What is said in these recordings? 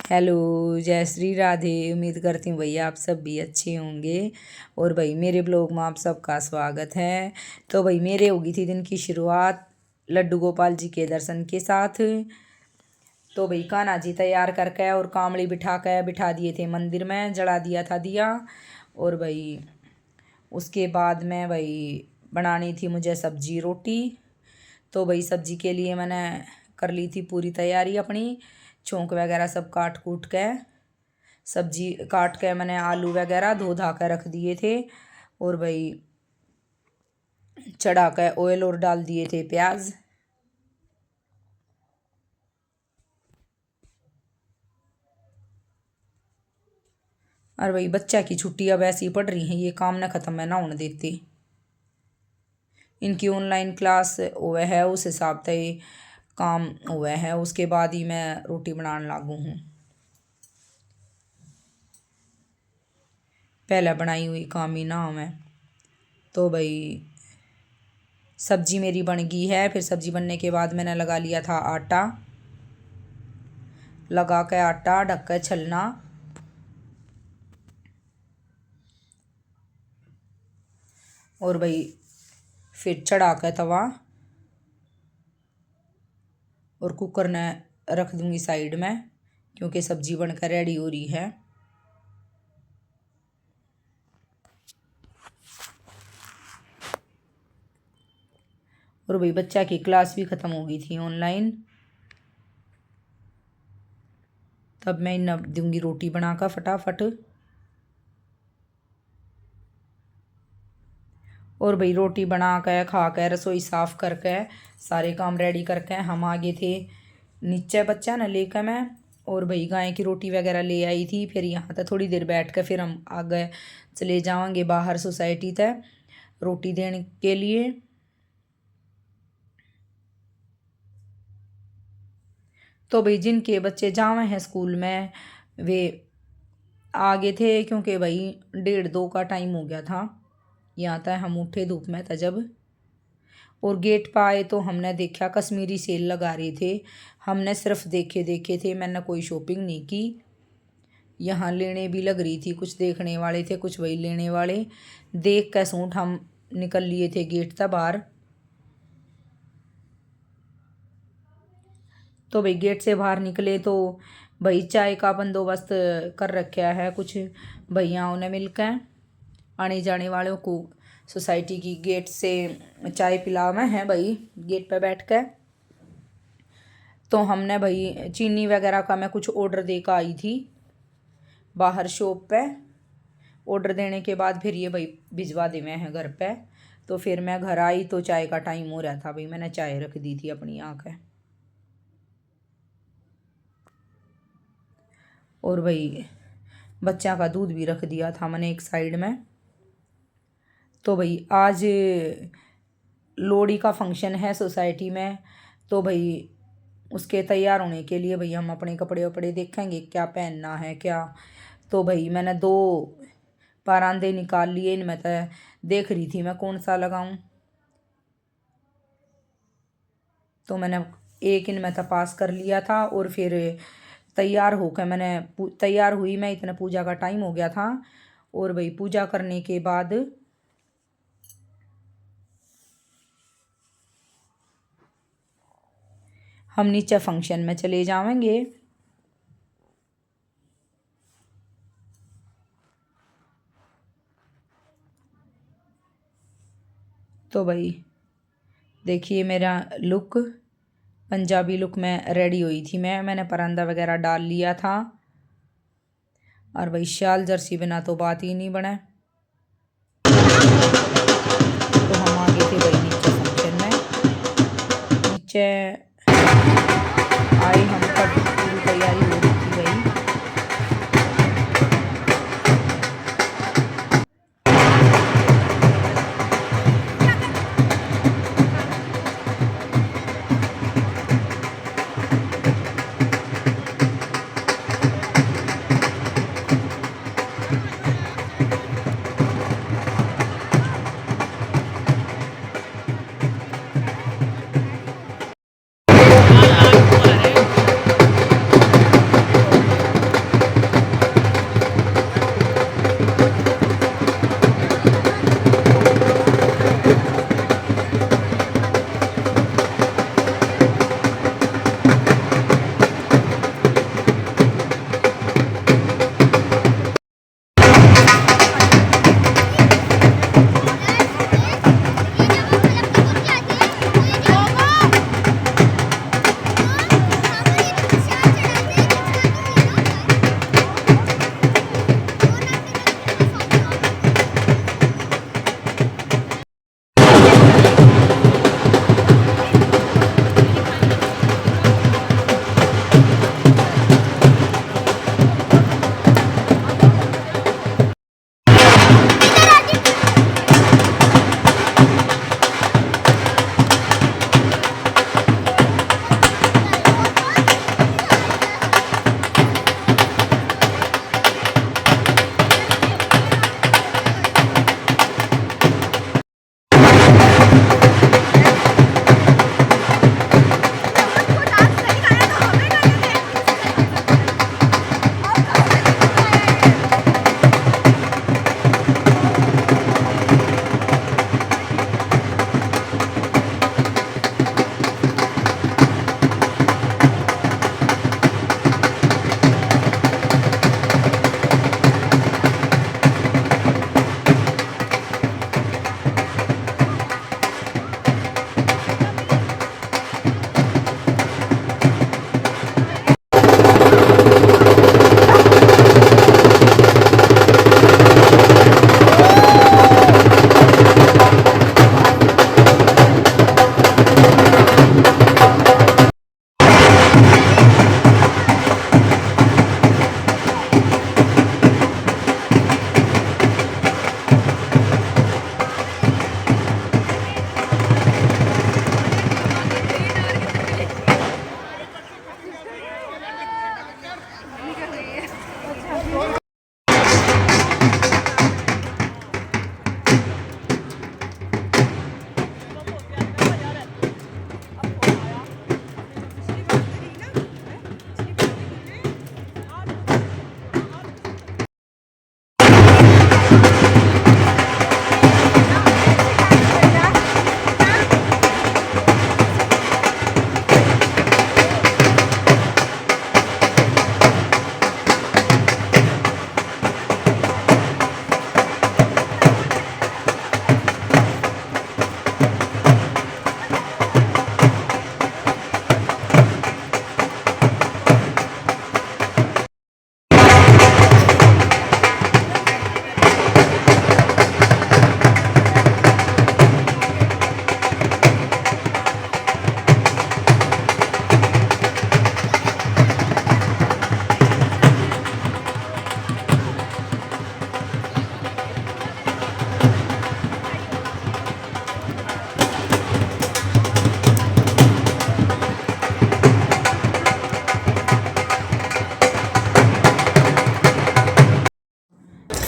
Hello, जय श्री राधे। उम्मीद करती हूँ भैया आप सब भी अच्छे होंगे। और भाई मेरे ब्लॉग में आप सबका स्वागत है। तो भाई मेरे होगी थी दिन की शुरुआत लड्डू गोपाल जी के दर्शन के साथ। तो भाई कान्हा जी तैयार करके और कामड़ी बिठा दिए थे मंदिर में, जला दिया था दिया। और भाई उसके बाद में भाई बनानी थी मुझे सब्जी रोटी। तो भाई सब्जी के लिए मैंने कर ली थी पूरी तैयारी अपनी, छोंक वगैरह सब काट कूट के, सब्जी काट के मैंने आलू वगैरह धो धा के रख दिए थे। और भाई चढ़ा के ऑयल और डाल दिए थे प्याज। और भाई बच्चा की छुट्टी अब ऐसी पड़ रही हैं, ये काम ना ख़त्म है ना होने देते। इनकी ऑनलाइन क्लास हुआ है, उस हिसाब से काम हुआ है, उसके बाद ही मैं रोटी बनाने लागू हूँ। पहले बनाई हुई काम ही ना मैं। तो भाई सब्जी मेरी बन गई है। फिर सब्जी बनने के बाद मैंने लगा लिया था आटा, लगा के आटा ढक कर छलना। और भाई फिर चढ़ा के तवा और कुकर ने रख दूंगी साइड में, क्योंकि सब्जी बनकर रेडी हो रही है। और भाई बच्चा की क्लास भी ख़त्म हो गई थी ऑनलाइन। तब मैं इन दूंगी रोटी बनाकर फटाफट। और भाई रोटी बना कर खा कर रसोई साफ़ करके सारे काम रेडी करके हम आ गए थे नीचे, बच्चा न लेकर मैं। और भाई गाय की रोटी वगैरह ले आई थी। फिर यहाँ तक थोड़ी देर बैठ कर फिर हम आ गए, चले जाएंगे बाहर सोसाइटी तक रोटी देने के लिए। तो भाई जिनके बच्चे जावे हैं स्कूल में वे आ गए थे, क्योंकि भाई 1:30-2 का टाइम हो गया था। यहाँ तक हम उठे धूप में था जब। और गेट पर आए तो हमने देखा कश्मीरी सेल लगा रहे थे। हमने सिर्फ देखे थे, मैंने कोई शॉपिंग नहीं की। यहाँ लेने भी लग रही थी, कुछ देखने वाले थे कुछ वही लेने वाले। देख कर सूट हम निकल लिए थे गेट तक बाहर। तो भाई गेट से बाहर निकले तो भाई चाय का बंदोबस्त कर रखा है कुछ भैयाओं ने मिलकर, आने जाने वालों को सोसाइटी की गेट से चाय पिलावे हैं भाई गेट पे बैठ कर। तो हमने भाई चीनी वगैरह का मैं कुछ ऑर्डर दे कर आई थी बाहर शॉप पे। ऑर्डर देने के बाद फिर ये भाई भिजवा देवे हैं घर पे। तो फिर मैं घर आई तो चाय का टाइम हो रहा था भाई, मैंने चाय रख दी थी अपनी आँख। और भाई बच्चा का दूध भी रख दिया था मैंने एक साइड में। तो भाई आज लोहड़ी का फंक्शन है सोसाइटी में। तो भाई उसके तैयार होने के लिए भाई हम अपने कपड़े वपड़े देखेंगे क्या पहनना है क्या। तो भाई मैंने 2 परांदे निकाल लिए, इनमें तो देख रही थी मैं कौन सा लगाऊं। तो मैंने एक इनमें तो पास कर लिया था। और फिर तैयार होकर तैयार हुई मैं, इतना पूजा का टाइम हो गया था। और भाई पूजा करने के बाद हम नीचे फंक्शन में चले जाएंगे। तो भाई देखिए मेरा लुक, पंजाबी लुक में रेडी हुई थी मैंने परांदा वगैरह डाल लिया था। और भाई शाल जर्सी बिना तो बात ही नहीं बने। तो हम आ गए थे भाई नीचे फंक्शन में। नीचे आई हम तब पूरी तैयारी हो रही थी भाई।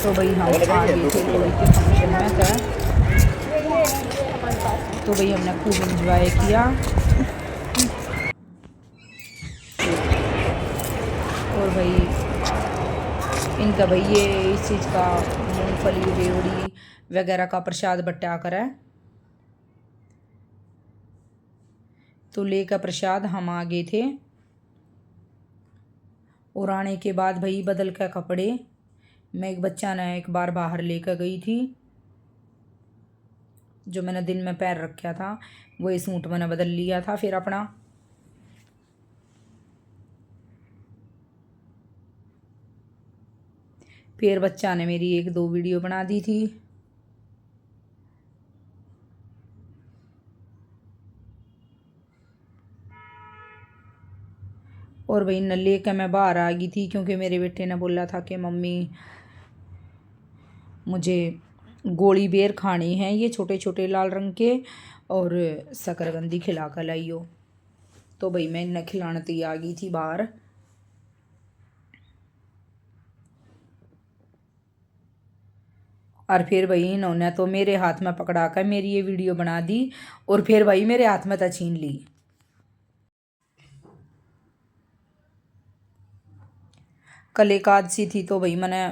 तो भाई हम आ गए थे लोहड़ी के फंक्शन में था, तो भाई हमने खूब इंजॉय किया। और भाई इनका भाई ये इस चीज़ का मूंगफली रेवड़ी वगैरह का प्रसाद बटा कर है, तो लेकर प्रसाद हम आ गए थे। और आने के बाद भाई बदल कर कपड़े मैं एक बच्चा ने एक बार बाहर लेकर गई थी, जो मैंने दिन में पैर रखा था वही सूट मैंने बदल लिया था फिर अपना। फिर बच्चा ने मेरी एक दो वीडियो बना दी थी। और भाई न लेकर मैं बाहर आ गई थी, क्योंकि मेरे बेटे ने बोला था कि मम्मी मुझे गोली बेर खानी है, ये छोटे छोटे लाल रंग के, और शकरकंदी खिला कर लाइयो। तो भाई मैं इन्हें खिलाने आ गई थी बाहर। और फिर भाई इन्होंने तो मेरे हाथ में पकड़ा कर मेरी ये वीडियो बना दी, और फिर भाई मेरे हाथ में तो छीन ली। कल एकादशी थी, तो भाई मैंने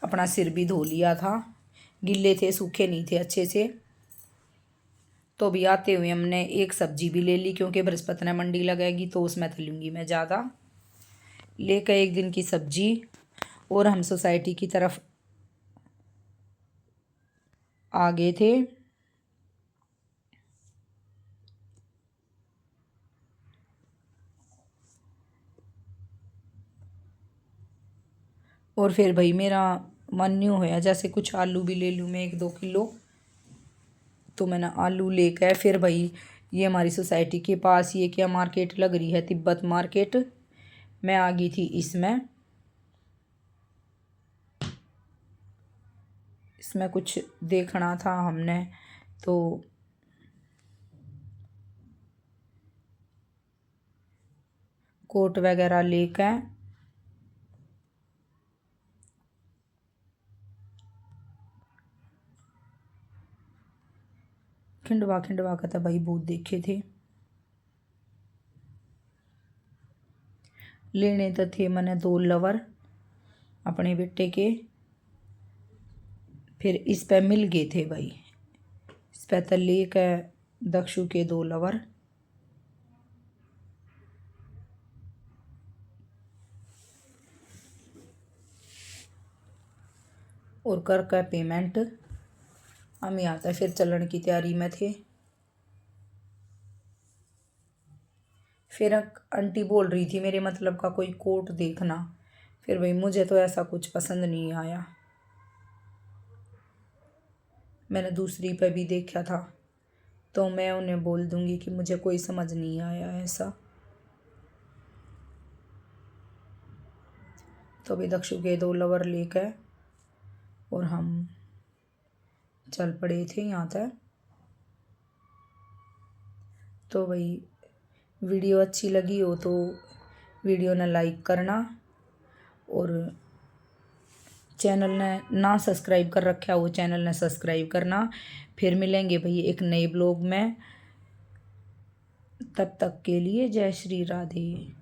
अपना सिर भी धो लिया था, गिल्ले थे सूखे नहीं थे अच्छे से। तो भी आते हुए हमने एक सब्जी भी ले ली, क्योंकि बृहस्पति ने मंडी लगेगी तो उसमें तलूँगी मैं ज़्यादा। लेकर एक दिन की सब्जी, और हम सोसाइटी की तरफ आ गए थे। और फिर भाई मेरा मन न्यू होया जैसे कुछ आलू भी ले लूँ मैं 1-2 किलो। तो मैंने आलू लेकर फिर भाई ये हमारी सोसाइटी के पास ये क्या मार्केट लग रही है, तिब्बत मार्केट, मैं आ गई थी इसमें। इसमें कुछ देखना था हमने, तो कोट वगैरह लेकर खिंडवा खिंडवा का था भाई, बहुत देखे थे। लेने तो थे मैंने 2 लवर अपने बेटे के, फिर इस पे मिल गए थे भाई, इस पे तो लेकर दक्षु के 2 लवर। और कर पेमेंट हम यहाँ था, फिर चलने की तैयारी में थे। फिर आंटी बोल रही थी मेरे मतलब का कोई कोट देखना, फिर भाई मुझे तो ऐसा कुछ पसंद नहीं आया, मैंने दूसरी पे भी देखा था, तो मैं उन्हें बोल दूंगी कि मुझे कोई समझ नहीं आया ऐसा। तो अभी दक्षु के 2 लवर लेकर और हम चल पड़े थे यहाँ तक। तो भाई वीडियो अच्छी लगी हो तो वीडियो ने लाइक करना, और चैनल ने ना सब्सक्राइब कर रखा हो चैनल ने सब्सक्राइब करना। फिर मिलेंगे भाई एक नए ब्लॉग में, तब तक के लिए जय श्री राधे।